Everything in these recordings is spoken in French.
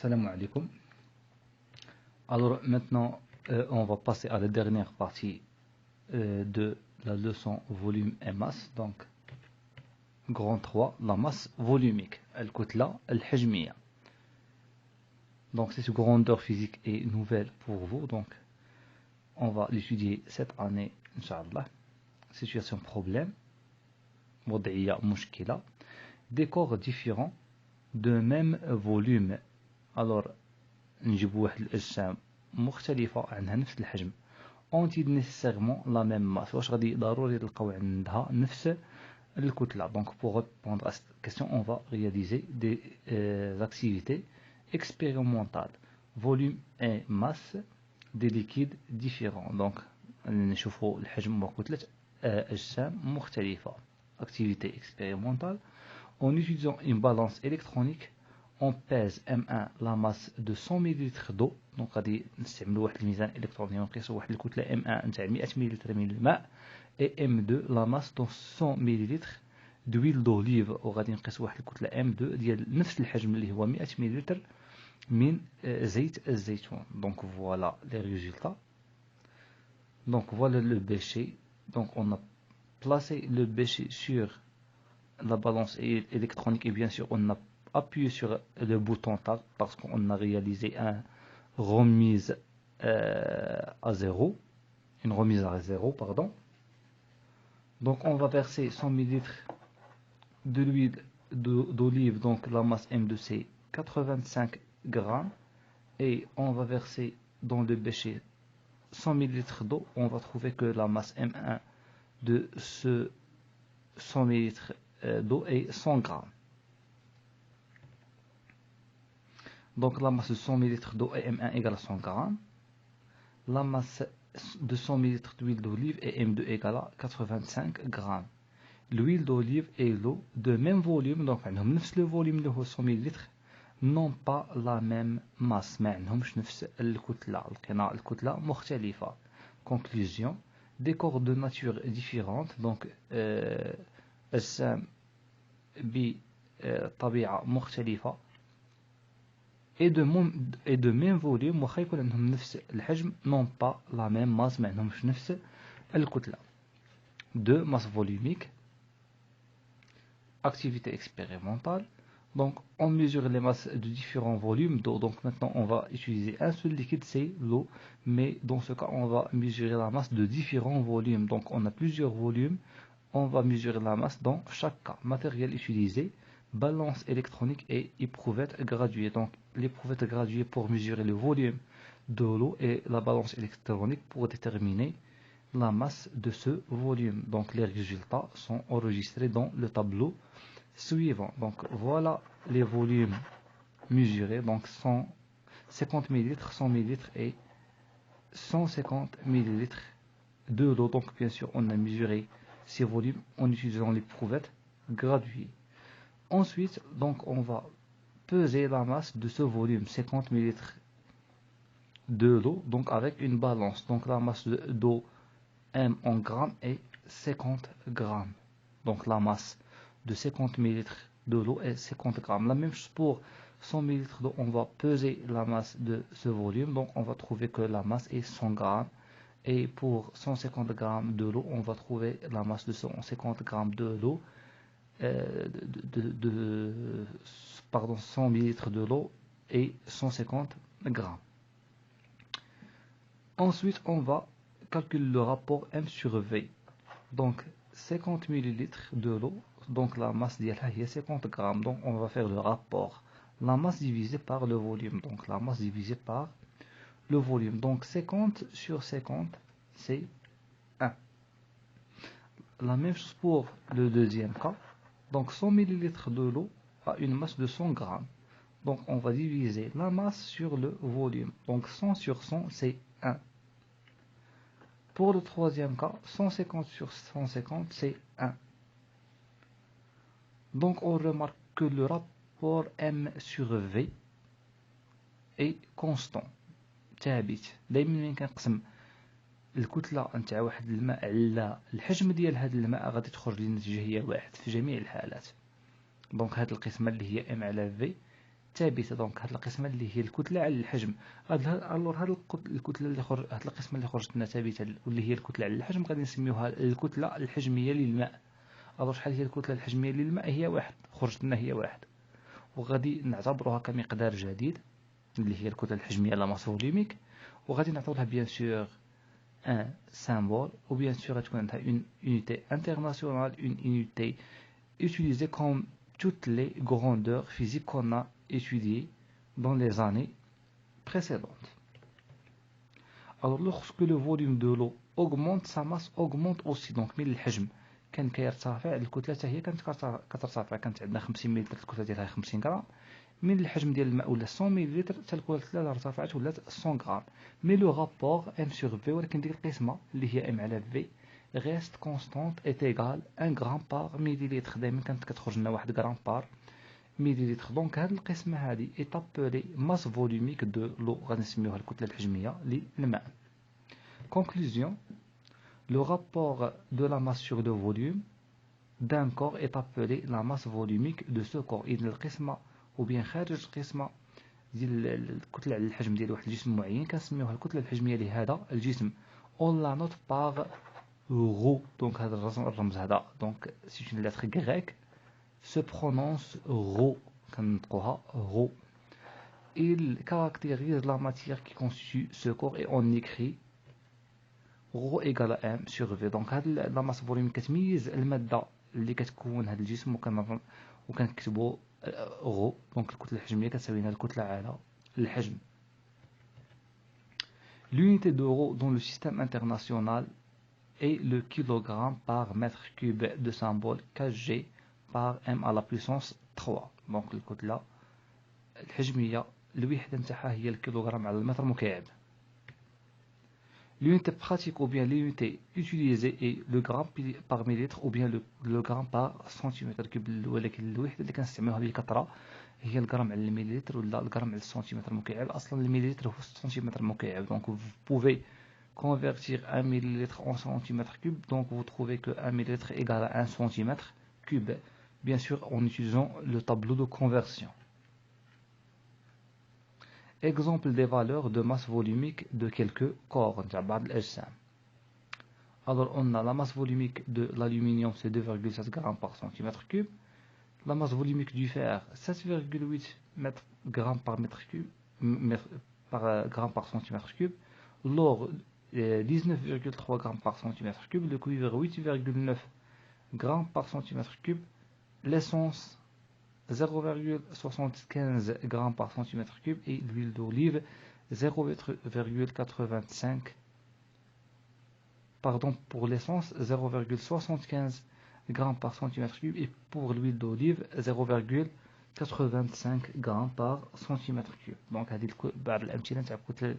Salam alaikum. Alors maintenant, on va passer à la dernière partie de la leçon volume et masse. Donc, grand 3, la masse volumique, al-kutla al-hajmiya. Donc, cette grandeur physique est nouvelle pour vous. Donc, on va l'étudier cette année, Inch'Allah. Situation problème, وضعية مشكلة, des corps différents de même volume. Alors, نجيب واحد الأجسام مختلفة عندها نفس الحجم اونتي nécessairement la même masse. واش غادي ضروري تلقاو عندها نفس الكتلة. Donc pour répondre à cette question, on va réaliser des activités expérimentales. Volume et masse des liquides différents. Donc نشوفوا الحجم وكتلة أجسام مختلفة. Activité expérimentale. En utilisant une balance électronique, on pèse M1 la masse de 100 ml d'eau. Donc غادي نستعملوا واحد الميزان الكتروني ونقيسوا واحد الكتله M1 نتاع 100 مل من الماء، et M2 la masse de 100 ml d'huile d'olive، وغادي نقيسوا واحد الكتله M2 ديال نفس الحجم اللي هو 100 مل من زيت الزيتون. Donc voilà les résultats. Donc voilà le bécher. Donc on a placé le bécher sur la balance électronique et bien sûr on a appuyé sur le bouton TAG parce qu'on a réalisé une remise à zéro. Donc on va verser 100 ml de l'huile d'olive, donc la masse M2 c'est 85 grammes, et on va verser dans le bécher 100 ml d'eau. On va trouver que la masse M1 de ce 100 ml d'eau est 100 grammes. Donc la masse de 100 ml d'eau est M1 égale à 100 grammes. La masse de 100 ml d'huile d'olive est M2 égale à 85 grammes. L'huile d'olive et l'eau de même volume, donc le volume de 100 ml, n'ont pas la même masse. Conclusion, des corps de nature différente, donc أجسام بطبيعة مختلفة et de même volume واخا يكون عندهم نفس الحجم n'ont pas la même masse، ما عندهمش نفس الكتلة. 2. Masse volumique. Activité expérimentale. Donc on mesure les masses de différents volumes d'eau. Donc maintenant on va utiliser un seul liquide, c'est l'eau, mais dans ce cas on va mesurer la masse de différents volumes. Donc on a plusieurs volumes, on va mesurer la masse dans chaque cas. Matériel utilisé, balance électronique et éprouvette graduée. Donc l'éprouvette graduée pour mesurer le volume de l'eau et la balance électronique pour déterminer la masse de ce volume. Donc les résultats sont enregistrés dans le tableau suivant. Donc voilà les volumes mesurés, donc 150 ml, 100 ml et 150 ml de l'eau. Donc bien sûr on a mesuré ces volumes en utilisant l'éprouvette graduée. Ensuite, donc on va peser la masse de ce volume 50 ml de l'eau, donc avec une balance. Donc la masse d'eau M en grammes est 50 grammes. Donc la masse de 50 ml de l'eau est 50 grammes. La même chose pour 100 ml d'eau, on va peser la masse de ce volume. Donc on va trouver que la masse est 100 grammes. Et pour 150 grammes de l'eau, on va trouver la masse de 150 grammes de l'eau. 100 ml de l'eau et 150 grammes. Ensuite, on va calculer le rapport M sur V. Donc 50 ml de l'eau, donc la masse est 50 grammes. Donc on va faire le rapport, la masse divisée par le volume. Donc la masse divisée par le volume. Donc 50 sur 50, c'est 1. La même chose pour le deuxième cas. Donc 100 ml de l'eau a une masse de 100 grammes. Donc on va diviser la masse sur le volume. Donc 100 sur 100, c'est 1. Pour le troisième cas, 150 sur 150, c'est 1. Donc on remarque que le rapport M sur V est constant. ثابت. دائما ملي كنقسم الكتلة نتاع واحد الماء على الحجم ديال هذا الماء غادي تخرج لي النتيجة هي واحد في جميع الحالات. دونك هذه القسمة اللي هي M على V ثابته. دونك هاد القسمه اللي هي الكتله على الحجم، الور هاد الكتله اللي هاد القسمه اللي خرجت لنا ثابته واللي هي الكتله على الحجم غادي نسميوها الكتله الحجميه للماء. الور شحال هي الكتله الحجميه للماء؟ هي واحد، خرجت لنا هي واحد، وغادي نعتبروها كمقدار جديد اللي هي الكتله الحجميه لا ماس فوليميك، وغادي نعطيو لها بيان سور ان سامبول، وبيان سور غتكون عندها اون unité internationale, une unité utilisée comme toutes les grandeurs physiques qu'on a étudiées dans les années précédentes. Alors lorsque le volume de l'eau augmente, sa masse augmente aussi. Donc من الحجم كان كيرتفع الكتله حتى هي كانت كترتفع. كانت عندنا 50 ملل الكتله ديالها 50 غرام، من الحجم ديال الماء ولا 100 ملل حتى الكتله ارتفعت ولات 100 غرام. مي لو رابور ام سور في، ولكن ديك القسمه اللي هي ام على في ريست كونستانت ايت ايغال 1 غرام بار مليلتر. دائما كانت كتخرج لنا 1 غرام بار مليلتر. دونك هاد القسمه هادي اي تابلي ماس فوليميك دو لو، غادي نسميوها الكتله الحجميه للماء. Conclusion, le rapport de la masse sur le volume d'un corps est appelé la masse volumique de ce corps. إذن القسمة وبين خارج القسمة ديال الكتلة على الحجم ديال واحد الجسم معين كنسميوها الكتلة الحجمية لهذا الجسم. On la note par rho. دونك هذا الرمز هذا، دونك c'est une lettre grecque, se prononce rho، كنطقوها rho. Il caractérise la matière qui constitue ce corps et on écrit rho égale à m sur v. دونك هاد لا ماس فوليميك كتميز المادة اللي كتكون هاد الجسم، وكنكتبو rho. دونك الكتلة الحجمية كتساوي لنا الكتلة على الحجم. L'unité de rho dans le système international est le kilogramme par mètre cube de symbole kg par m à la puissance 3. دونك الكتلة الحجمية الوحدة نتاعها هي الكيلوغرام على المتر مكعب. L'unité pratique ou bien l'unité utilisée est le gramme par millilitre ou bien le gramme par centimètre cube. ولكن الوحدة اللي كنستعملوها بكثرة هي الجرام على المليلتر ولا الجرام على السنتيمتر مكعب. أصلا المليلتر هو السنتيمتر مكعب. Donc vous pouvez convertir 1 millilitre en centimètre cube. Donc vous trouvez que 1 millilitre égale à 1 centimètre cube. Bien sûr en utilisant le tableau de conversion. Exemple des valeurs de masse volumique de quelques corps. Alors on a la masse volumique de l'aluminium, c'est 2,7 grammes par centimètre cube. La masse volumique du fer, 7,8 grammes par mètre cube, gramme par centimètre cube. L'or, 19,3 grammes par centimètre cube. Le cuivre, 8,9 grammes par centimètre cube. L'essence, 0,75 grammes par centimètre cube, et l'huile d'olive 0,85, pardon, pour l'essence 0,75 grammes par centimètre cube, et pour l'huile d'olive 0,85 grammes par centimètre cube. Donc هذه بعض الأمثلة تاع الكتل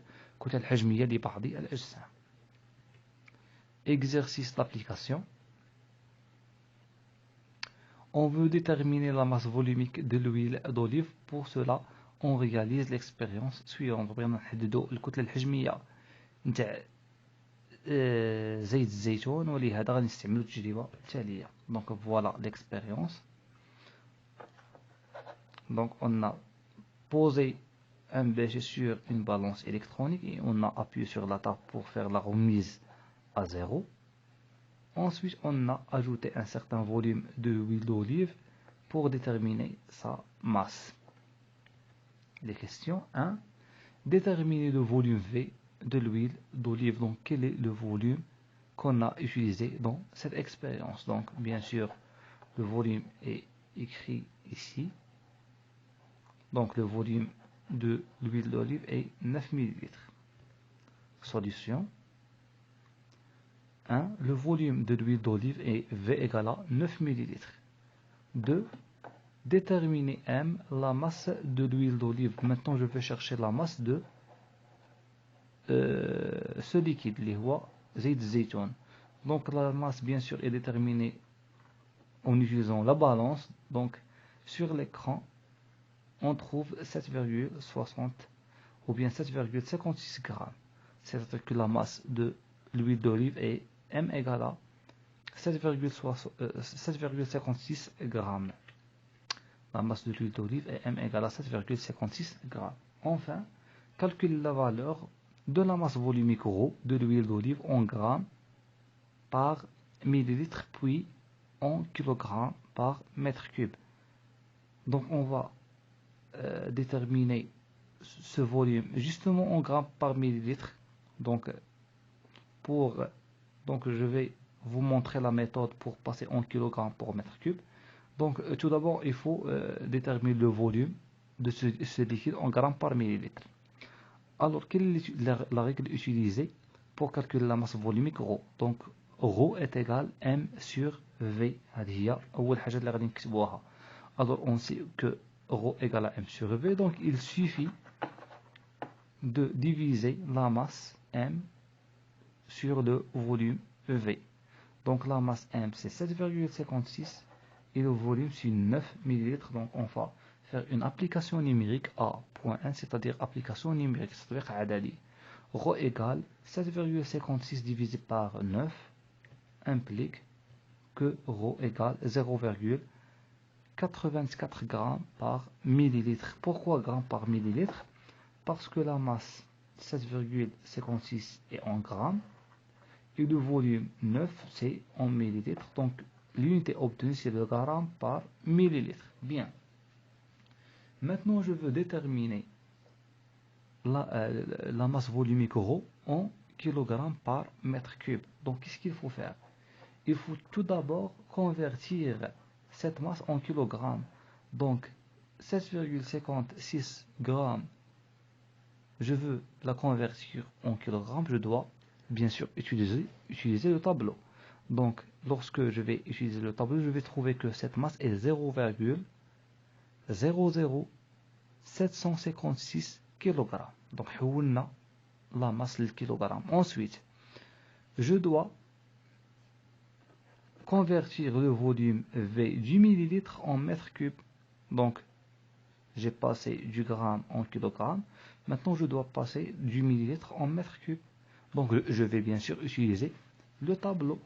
الحجمية لبعض الأجسام. Exercice d'application. On veut déterminer la masse volumique de l'huile d'olive. Pour cela, on réalise l'expérience suivante. بغينا نحددوا الكتلة الحجمية نتاع زيت الزيتون، ولهذا غادي نستعملوا التجربة التالية. Donc voilà l'expérience. Donc on a posé un bécher sur une balance électronique et on a appuyé sur la table pour faire la remise à 0. Ensuite, on a ajouté un certain volume de huile d'olive pour déterminer sa masse. Les questions 1. Déterminer le volume V de l'huile d'olive. Donc, quel est le volume qu'on a utilisé dans cette expérience? Donc, bien sûr, le volume est écrit ici. Donc, le volume de l'huile d'olive est 9 ml. Solution. 1. Le volume de l'huile d'olive est V égale à 9 ml. 2. Déterminer M, la masse de l'huile d'olive. Maintenant, je vais chercher la masse de ce liquide, اللي هو زيت الزيتون. Donc, la masse, bien sûr, est déterminée en utilisant la balance. Donc, sur l'écran, on trouve 7,60 ou bien 7,56 grammes. C'est-à-dire que la masse de l'huile d'olive est M égale à 7,56 grammes. la masse de l'huile d'olive est M égale à 7,56 grammes. Enfin, calculer la valeur de la masse volumique ρ de l'huile d'olive en grammes par millilitre, puis en kilogrammes par mètre cube. Donc on va déterminer ce volume justement en grammes par millilitre. Donc je vais vous montrer la méthode pour passer en kilogrammes par mètre cube. Donc tout d'abord il faut déterminer le volume de ce liquide en grammes par millilitre. Alors quelle est la règle utilisée pour calculer la masse volumique ρ? Donc ρ est égal M sur V. Alors on sait que ρ égale à M sur V, donc il suffit de diviser la masse M sur le volume V. Donc la masse M c'est 7,56 et le volume c'est 9 ml. Donc on va faire une application numérique A.1, c'est-à-dire application numérique, c'est-à-dire adadi. ρ égale 7,56 divisé par 9 implique que ρ égale 0,84 grammes par millilitre. Pourquoi grammes par millilitre? Parce que la masse 7,56 est en grammes et le volume 9 c'est en millilitres. Donc l'unité obtenue c'est le gramme par millilitre. Bien. Maintenant je veux déterminer la masse volumique ρ en kilogrammes par mètre cube. Donc qu'est-ce qu'il faut faire? Il faut tout d'abord convertir cette masse en kilogrammes. Donc 7,56 grammes, je veux la convertir en kilogrammes, je dois bien sûr utiliser le tableau. Donc lorsque je vais utiliser le tableau, je vais trouver que cette masse est 0,00756 kg. Donc on a la masse le kilogramme. Ensuite, je dois convertir le volume V du millilitre en mètre cube. Donc j'ai passé du gramme en kilogramme. Maintenant je dois passer du millilitre en mètre cube. Donc je vais bien sûr utiliser le tableau.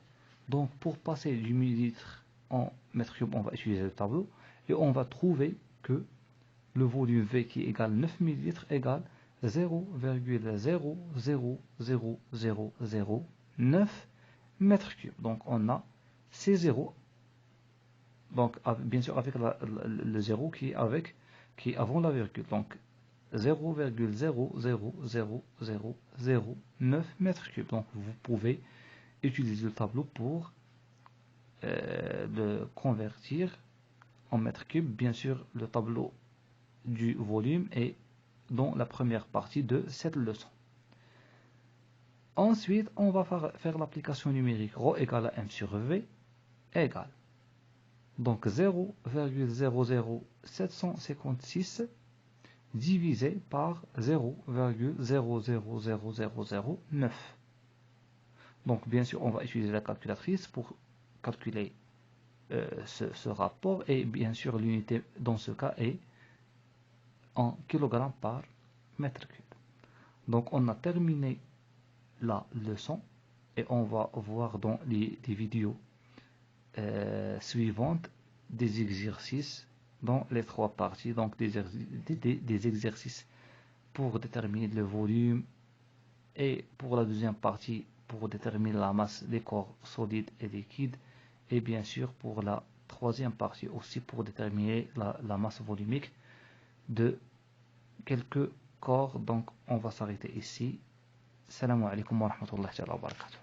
Donc pour passer du millilitre en mètre cube, on va utiliser le tableau et on va trouver que le volume V qui égale 9 millilitres égale 0,00009 mètres cubes. Donc on a ces zéros. Donc bien sûr avec le zéro qui est avant la virgule. Donc 0,00009 mètres cubes. Donc vous pouvez utiliser le tableau pour le convertir en mètres cubes. Bien sûr le tableau du volume est dans la première partie de cette leçon. Ensuite on va faire l'application numérique ρ égale à M sur V égale donc 0,00756 divisé par 0,000009. Donc bien sûr on va utiliser la calculatrice pour calculer ce rapport et bien sûr l'unité dans ce cas est en kilogrammes par mètre cube. Donc on a terminé la leçon et on va voir dans les vidéos suivantes des exercices dans les trois parties, donc des exercices pour déterminer le volume et pour la deuxième partie pour déterminer la masse des corps solides et liquides et bien sûr pour la troisième partie aussi pour déterminer la masse volumique de quelques corps. Donc on va s'arrêter ici. Salam alaikum wa rahmatullahi wa barakatuh.